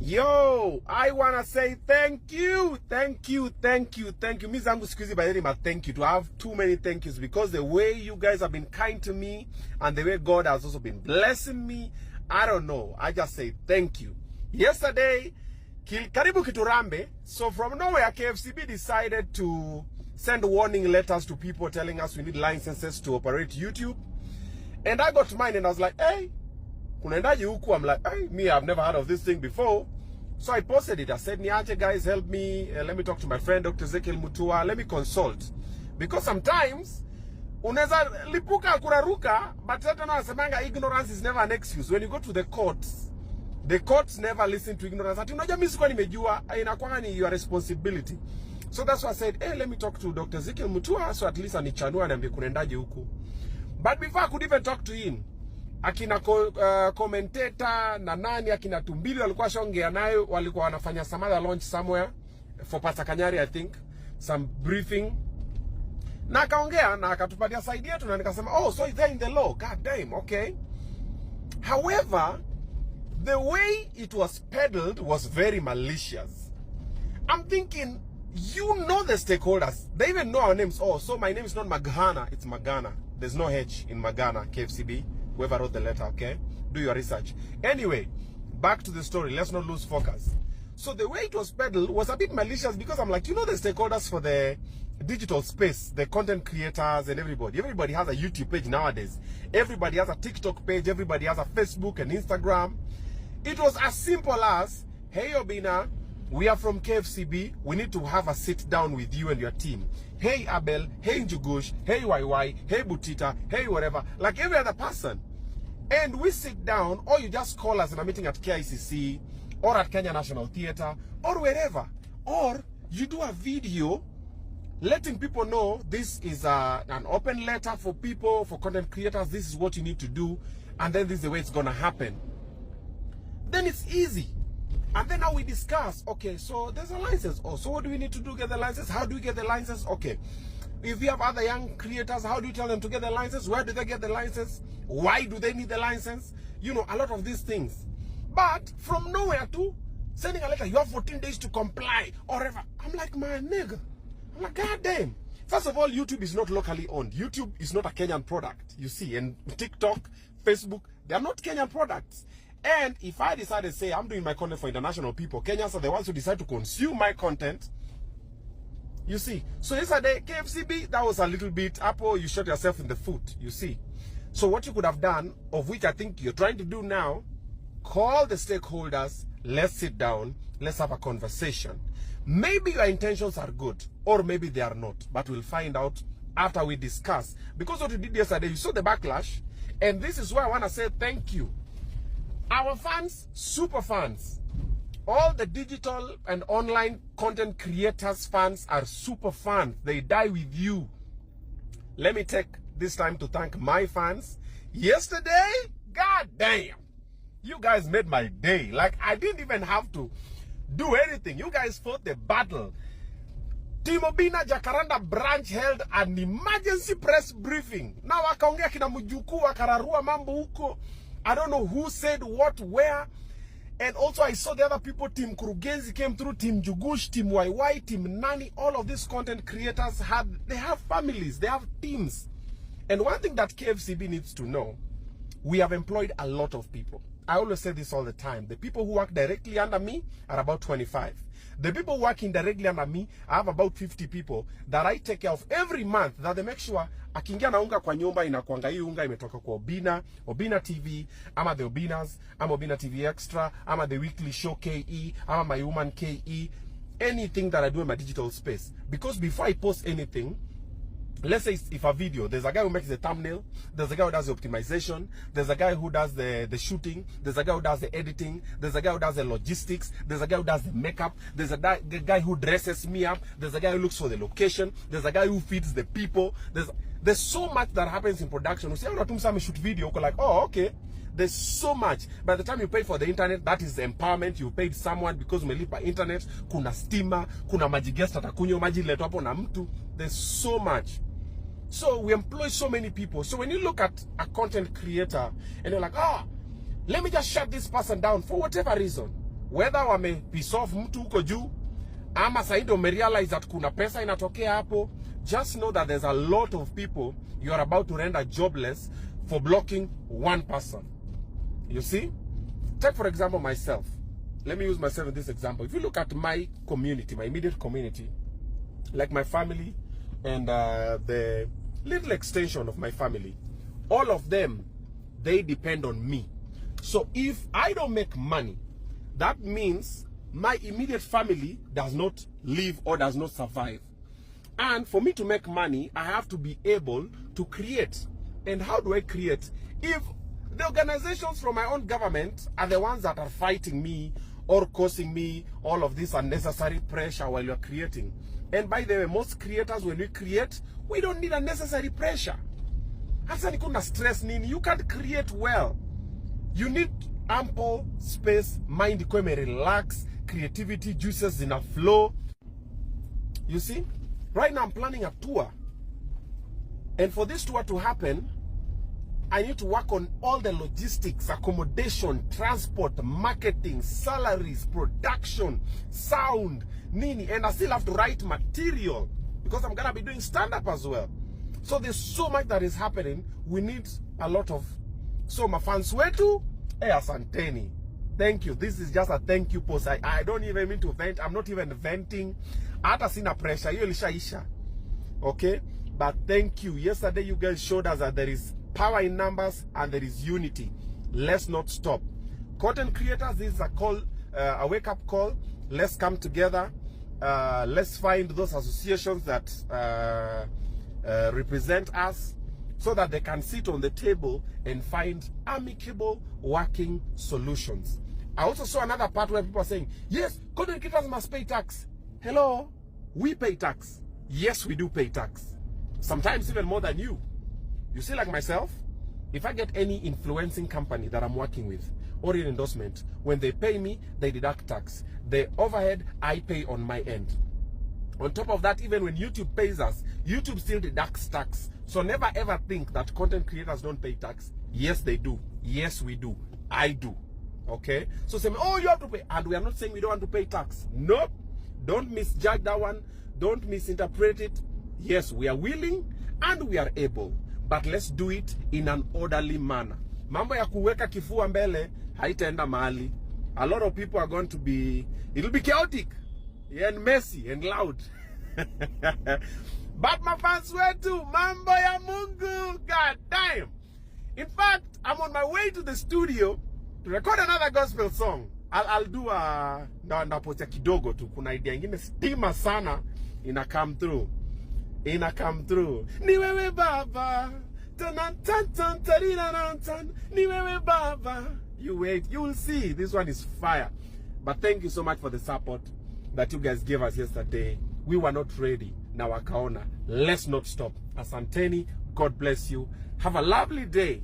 Yo, I wanna say thank you. Me zangu squeezy by any thank you. To have too many thank yous because the way you guys have been kind to me and the way God has also been blessing me. I don't know. I just say thank you. Yesterday, karibu kiturambe. So from nowhere, KFCB decided to send warning letters to people telling us we need licenses to operate YouTube. And I got mine and I was like, hey, kunaendaje huku? I'm like, hey, me, I've never heard of this thing before. So I posted it. I said, niache guys, help me. Let me talk to my friend, Dr. Ezekiel Mutua. Let me consult. Because sometimes, unaweza lipuka kuraruka, but hata nasemanga ignorance is never an excuse. When you go to the courts never listen to ignorance. Ati unajua mimi sikuwa nimejua, inakuwa ni your responsibility. So that's why I said, hey, let me talk to Dr. Ezekiel Mutua, so at least anichanua na kunaendaje huku. But before I could even talk to him, akina commentator na nani akina Tumbili walikuwa shongea nayo, walikuwa wanafanya some other launch somewhere for Pastor Kanyari, I think some briefing, na akaongea na akatupatia side yetu na nikasema, oh, so it's there in the law. God damn, okay. However, the way it was peddled was very malicious. I'm thinking, you know the stakeholders, they even know our names. Oh, so my name is not Magana, it's Magana. There's no H in Magana, KFCB. Whoever wrote the letter, okay? Do your research. Anyway, back to the story. Let's not lose focus. So the way it was peddled was a bit malicious because I'm like, you know the stakeholders for the digital space, the content creators and everybody. Everybody has a YouTube page nowadays. Everybody has a TikTok page. Everybody has a Facebook and Instagram. It was as simple as, hey Obinna, we are from KFCB. We need to have a sit down with you and your team. Hey Abel, hey Njugush, hey YY, hey Butita, hey whatever, like every other person. And we sit down, or you just call us in a meeting at KICC, or at Kenya National Theatre, or wherever. Or you do a video letting people know this is an open letter for people, for content creators, this is what you need to do, and then this is the way it's gonna happen. Then it's easy. And then now we discuss, okay, so there's a license. Oh, so what do we need to do to get the license? How do we get the license? Okay. If we have other young creators, how do you tell them to get the license? Where do they get the license? Why do they need the license? You know, a lot of these things. But from nowhere to sending a letter, you have 14 days to comply or whatever. I'm like, my nigga. I'm like, God damn. First of all, YouTube is not locally owned. YouTube is not a Kenyan product, you see. And TikTok, Facebook, they are not Kenyan products. And if I decide to say I'm doing my content for international people, Kenyans are the ones who decide to consume my content. You see. So yesterday, KFCB, that was a little bit, Apple, you shot yourself in the foot, you see. So what you could have done, of which I think you're trying to do now, call the stakeholders, let's sit down, let's have a conversation. Maybe your intentions are good, or maybe they are not, but we'll find out after we discuss. Because what you did yesterday, you saw the backlash, and this is why I want to say thank you. Our fans, super fans, all the digital and online content creators fans are super fans. They die with you. Let me take this time to thank my fans. Yesterday, god damn, you guys made my day. Like, I didn't even have to do anything. You guys fought the battle. Team Obinna Jacaranda branch held an emergency press briefing. Now wakaongea kina Mujuku, wakararua mambo huko. I don't know who said what, where. And also I saw the other people, Team Kurugenzi came through, Team Jugush, Team YY, Team Nani. All of these content creators they have families, they have teams. And one thing that KFCB needs to know, we have employed a lot of people. I always say this all the time. The people who work directly under me are about 25. The people working directly under me, I have about 50 people that I take care of every month, that they make sure akingia na unga kwa nyumba inakuanga hii unga imetoka kwa Obinna, Obinna TV, ama the Obinnas, ama Obinna TV Extra, ama the weekly show KE, ama my woman KE, anything that I do in my digital space. Because before I post anything, let's say if a video, there's a guy who makes the thumbnail, there's a guy who does the optimization, there's a guy who does the shooting, there's a guy who does the editing, there's a guy who does the logistics, there's a guy who does the makeup, there's a guy who dresses me up, there's a guy who looks for the location, there's a guy who feeds the people, there's so much that happens in production. You see, I'm not shoot video, like, oh, okay. There's so much. By the time you pay for the internet, that is the empowerment. You paid someone because umelipa internet, kuna stima, kuna maji guest atakunywa maji leto hapo na mtu. There's so much. So we employ so many people. So when you look at a content creator and you're like, let me just shut this person down for whatever reason. whether wame piss off mtu huko juu ama saidi umerealize that kuna pesa inatokea hapo, just know that there's a lot of people you are about to render jobless for blocking one person. You see? Take for example myself. Let me use myself in this example. If you look at my community, my immediate community, like my family and the little extension of my family, all of them, they depend on me. So if I don't make money, that means my immediate family does not live or does not survive. And for me to make money, I have to be able to create. And how do I create? If the organizations from my own government are the ones that are fighting me or causing me all of this unnecessary pressure while you're creating. And by the way, most creators, when we create, we don't need unnecessary pressure. Hasa ni kuna stress nini? You can't create well. You need ample space, mind ikuwe relax, creativity juices in a flow. You see? Right now I'm planning a tour. And for this tour to happen, I need to work on all the logistics, accommodation, transport, marketing, salaries, production, sound, nini. And I still have to write material because I'm going to be doing stand-up as well. So there's so much that is happening. We need a lot of... So my fans wetu, asanteni. Thank you. This is just a thank you post. I don't even mean to vent. I'm not even venting. Hata sina pressure. Hiyo ilishaisha. Okay? But thank you. Yesterday you guys showed us that there is power in numbers and there is unity. Let's not stop. Content creators, this is a call, a wake-up call. Let's come together. Let's find those associations that represent us so that they can sit on the table and find amicable working solutions. I also saw another part where people are saying, yes, content creators must pay tax. Hello, we pay tax. Yes, we do pay tax. Sometimes even more than you. You see, like myself, if I get any influencing company that I'm working with or an endorsement, when they pay me, they deduct tax. The overhead, I pay on my end. On top of that, even when YouTube pays us, YouTube still deducts tax. So never ever think that content creators don't pay tax. Yes, they do. Yes, we do. I do. Okay? So say, oh, you have to pay. And we are not saying we don't want to pay tax. Nope. Don't misjudge that one. Don't misinterpret it. Yes, we are willing and we are able. But let's do it in an orderly manner. Mambo ya kuweka kifua mbele, haitaenda mahali. A lot of people are going to be, it'll be chaotic and messy and loud. But my fans wetu, mambo ya Mungu, god damn. In fact, I'm on my way to the studio to record another gospel song. I'll do a napotea kidogo tu. Kuna idea ingine stima sana ina come through. Ni wewe baba. Ni wewe baba. You wait, you will see. This one is fire. But thank you so much for the support that you guys gave us yesterday. We were not ready. Now wakaona. Let's not stop. Asanteni. God bless you. Have a lovely day.